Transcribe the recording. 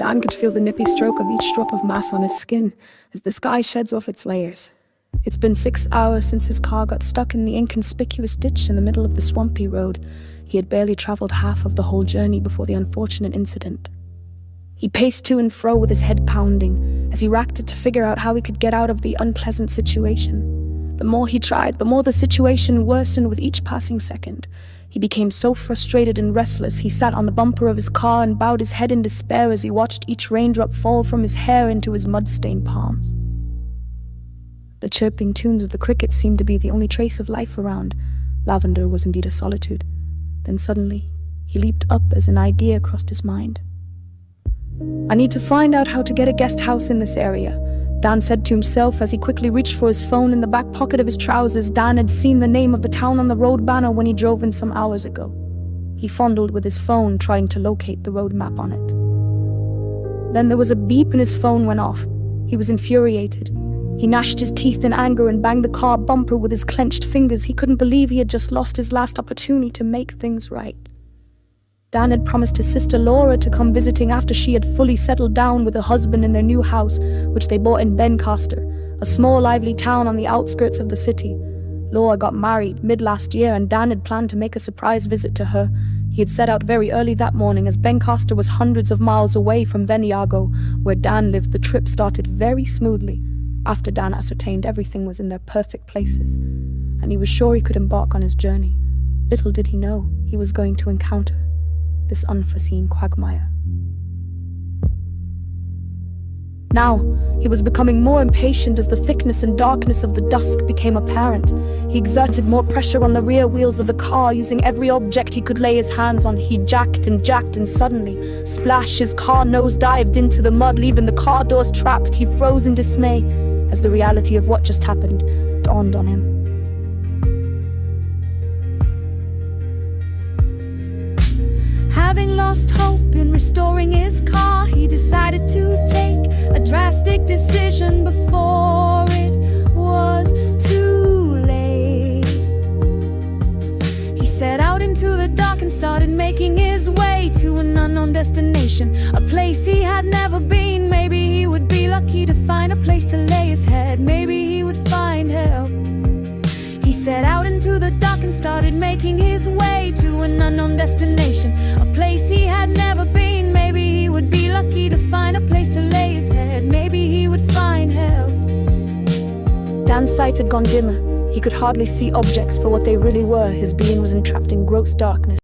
Dan could feel the nippy stroke of each drop of mass on his skin as the sky sheds off its layers. It's been 6 hours since his car got stuck in the inconspicuous ditch in the middle of the swampy road. He had barely traveled half of the whole journey before the unfortunate incident. He paced to and fro with his head pounding as he racked it to figure out how he could get out of the unpleasant situation. The more he tried, the more the situation worsened with each passing second. He became so frustrated and restless, he sat on the bumper of his car and bowed his head in despair as he watched each raindrop fall from his hair into his mud-stained palms. The chirping tunes of the crickets seemed to be the only trace of life around. Lavender was indeed a solitude. Then suddenly, he leaped up as an idea crossed his mind. "I need to find out how to get a guest house in this area," Dan said to himself as he quickly reached for his phone in the back pocket of his trousers. Dan had seen the name of the town on the road banner when he drove in some hours ago. He fondled with his phone, trying to locate the road map on it. Then there was a beep and his phone went off. He was infuriated. He gnashed his teeth in anger and banged the car bumper with his clenched fingers. He couldn't believe he had just lost his last opportunity to make things right. Dan had promised his sister Laura to come visiting after she had fully settled down with her husband in their new house, which they bought in Bencaster, a small lively town on the outskirts of the city. Laura got married mid-last year and Dan had planned to make a surprise visit to her. He had set out very early that morning as Bencaster was hundreds of miles away from Veniago, where Dan lived. The trip started very smoothly after Dan ascertained everything was in their perfect places, and he was sure he could embark on his journey. Little did he know he was going to encounter this unforeseen quagmire. Now, he was becoming more impatient as the thickness and darkness of the dusk became apparent. He exerted more pressure on the rear wheels of the car, using every object he could lay his hands on. He jacked and suddenly, splash, his car nose-dived into the mud, leaving the car doors trapped. He froze in dismay as the reality of what just happened dawned on him. Having lost hope in restoring his car, he decided to take a drastic decision before it was too late. He set out into the dark and started making his way to an unknown destination, a place he had never been. Maybe he would be lucky to find a place to lay his head. Maybe he would find help. He set out into the dark and started making his way to an unknown destination, a place he had never been. Maybe he would be lucky to find a place to lay his head. Maybe he would find help. Dan's sight had gone dimmer. He could hardly see objects for what they really were. His being was entrapped in gross darkness.